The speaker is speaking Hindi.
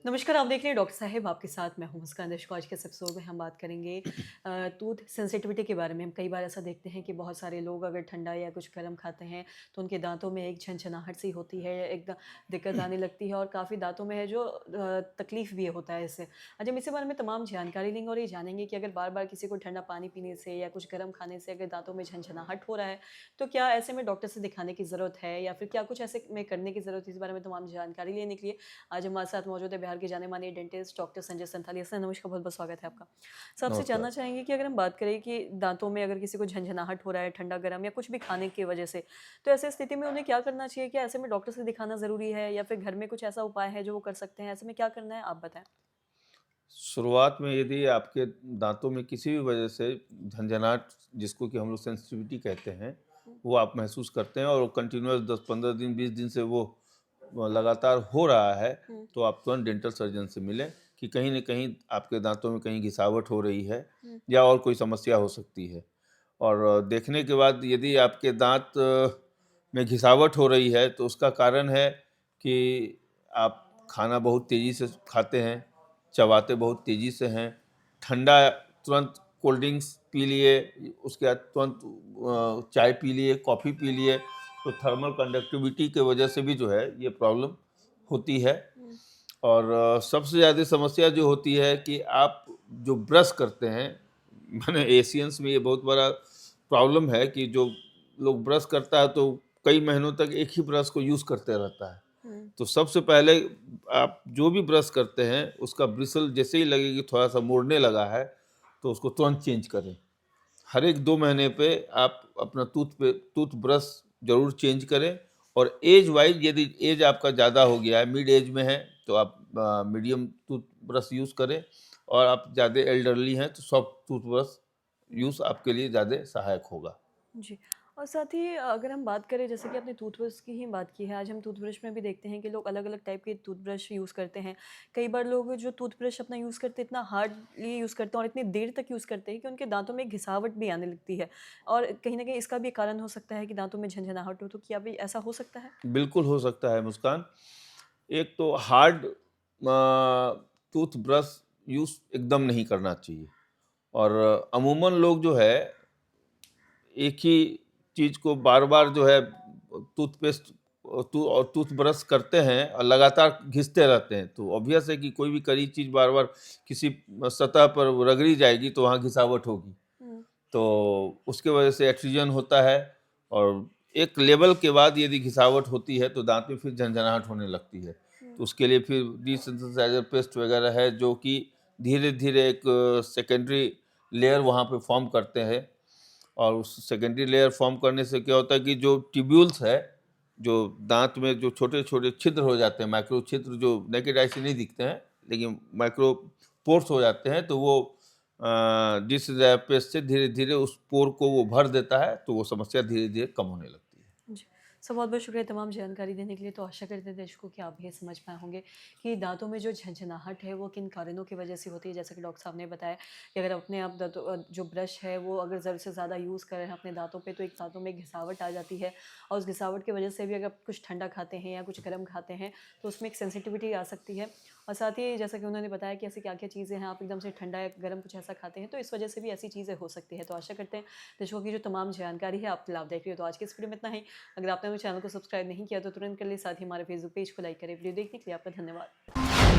नमस्कार, आप देख रहे हैं डॉक्टर साहिब आपके साथ मैं हूं मुस्कान दर्शकों। आज के इस एपिसोड में हम बात करेंगे टूथ सेंसिटिविटी के बारे में। हम कई बार ऐसा देखते हैं कि बहुत सारे लोग अगर ठंडा या कुछ गर्म खाते हैं तो उनके दांतों में एक झनझनाहट सी होती है, एक दिक्कत आने लगती है और काफ़ी दांतों में है जो तकलीफ भी होता है इससे। आज हम इसी बारे में तमाम जानकारी लेंगे और ये जानेंगे कि अगर बार बार किसी को ठंडा पानी पीने से या कुछ गर्म खाने से अगर दांतों में झनझनाहट हो रहा है तो क्या ऐसे में डॉक्टर से दिखाने की ज़रूरत है या फिर क्या कुछ ऐसे में करने की ज़रूरत है। इस बारे में तमाम जानकारी लेने के लिए आज हमारे साथ मौजूद है बिहार के जाने-माने dentist doctor Sanjay Santhalia sir. नमस्कार, बहुत-बहुत स्वागत है आपका। सर, आपसे नमस्कार। जानना चाहेंगे कि अगर हम बात करें कि दाँतों में अगर किसी को झनझनाहट हो रहा है, ठंडा-गरम या कुछ भी खाने की वजह से, तो ऐसी स्थिति में उन्हें क्या करना चाहिए? क्या ऐसे में डॉक्टर से दिखाना ज़रूरी है या फिर घर में कुछ ऐसा उपाय है जो वो कर सकते हैं? ऐसे में क्या करना है, आप बताएँ? शुरुआत में यदि आपके दाँतों में किसी भी वजह से झनझनाहट जिसको कि हम लोग सेंसिटिविटी कहते हैं, हुँ, वो आप महसूस करते हैं और कंटिन्यूअस 10-15 दिन, 20 दिन से वो लगातार हो रहा है, हुँ, तो आप तुरंत डेंटल सर्जन से मिलें कि कहीं न कहीं आपके दाँतों में कहीं घिसावट हो रही है हुँ, या और कोई समस्या हो सकती है। और देखने के बाद यदि आपके दाँत में घिसावट हो रही है, तो उसका कारण है कि आप खाना बहुत तेज़ी से खाते हैं, चबाते बहुत तेज़ी से हैं, ठंडा तुरंत कोल्ड ड्रिंक्स पी लिए, उसके बाद तुरंत चाय पी लिए, कॉफ़ी पी लिए, तो थर्मल कंडक्टिविटी की वजह से भी जो है ये प्रॉब्लम होती है। हुँ, और सबसे ज़्यादा समस्या जो होती है कि आप जो ब्रश करते हैं, माने एशियंस में ये बहुत बड़ा प्रॉब्लम है कि जो लोग ब्रश करता है तो कई महीनों तक एक ही ब्रश को यूज़ करते रहता है। हुँ, तो सबसे पहले आप जो भी ब्रश करते हैं, उसका ब्रिसल जैसे ही लगे कि थोड़ा-सा मुड़ने लगा है, तो उसको तुरंत चेंज करें। हर एक 2 महीने पे आप अपना टूथब्रश ज़रूर चेंज करें और ऐज वाइज़ यदि ऐज आपका ज़्यादा हो गया है, मिड ऐज में हैं, तो आप मीडियम टूथब्रश यूज़ करें और आप ज़्यादा एल्डरली हैं, तो सॉफ्ट टूथब्रश हुँ। यूज़ आपके लिए ज़्यादा सहायक होगा। जी। और साथ ही अगर हम बात करें जैसे कि आपने टूथब्रश की ही बात की है, आज हम टूथब्रश में भी देखते हैं कि लोग अलग-अलग टाइप के टूथब्रश यूज़ करते हैं। कई बार लोग जो टूथब्रश अपना यूज़ करते हैं इतना हार्डली यूज़ करते हैं और इतनी देर तक यूज़ करते हैं कि उनके दाँतों में घिसावट भी आने लगती है। और कहीं न कहीं इसका भी कारण हो सकता है कि दाँतों में झनझनाहट हो, तो क्या भी ऐसा हो सकता है? बिल्कुल हो सकता है मुस्कान। एक तो हार्ड टूथब्रश यूज़ एकदम नहीं करना चाहिए और अमूमन लोग जो है एक ही चीज़ को बार-बार जो है टूथपेस्ट और टूथब्रश करते हैं और लगातार घिसते रहते हैं, तो ऑब्वियस है कि कोई भी कड़ी चीज़ बार-बार किसी सतह पर रगड़ी जाएगी तो वहाँ घिसावट होगी। हुँ, तो उसके वजह से एक्सट्रूजन होता है और एक लेवल के बाद यदि घिसावट होती है तो दाँत में फिर झनझनाहट होने लगती है। हुँ, तो उसके लिए फिर डिसेंसिटाइज़र पेस्ट वगैरह है जो कि धीरे-धीरे एक सेकेंडरी लेयर वहाँ पे फ़ॉर्म करते हैं और उस सेकेंडरी लेयर फ़ॉर्म करने से क्या होता है कि जो ट्यूब्यूल्स है, जो दाँत में जो छोटे-छोटे छिद्र हो जाते हैं, माइक्रो छिद्र जो नेकेड आई से नहीं दिखते हैं, लेकिन माइक्रो पोर्स हो जाते हैं, तो वो जिस पेस्ट से धीरे-धीरे उस पोर को वो भर देता है, तो वो समस्या धीरे-धीरे कम होने लगती है। जी। सर, बहुत-बहुत शुक्रिया तमाम जानकारी देने के लिए। तो आशा करते हैं दर्शकों कि आप भी ये समझ पाए होंगे कि दाँतों में जो झनझनाहट है वो किन कारणों की वजह से होती है। जैसा कि डॉक्टर साहब ने बताया कि अगर अपने आप जो ब्रश है वो अगर ज़रूरत से ज़्यादा यूज़ कर रहे हैं अपने दाँतों पे तो एक दाँतों में घिसावट आ जाती है और उस घिसावट की वजह से भी अगर कुछ ठंडा खाते हैं या कुछ गर्म खाते हैं तो उसमें एक सेंसिटिविटी आ सकती है। और साथ ही जैसा कि उन्होंने बताया कि ऐसी क्या-क्या चीज़ें हैं, आप एकदम से ठंडा या गर्म कुछ ऐसा खाते हैं तो इस वजह से भी ऐसी चीज़ें हो सकती हैं। तो आशा करते हैं दर्शकों की जो तमाम जानकारी है आपको लाभदायक रही हो। तो आज की इस वीडियो में इतना ही। अगर आपने मेरे चैनल को सब्सक्राइब नहीं किया तो तुरंत कर लें, साथ ही हमारे फेसबुक पेज को लाइक करें। वीडियो देखने के लिए आपका धन्यवाद।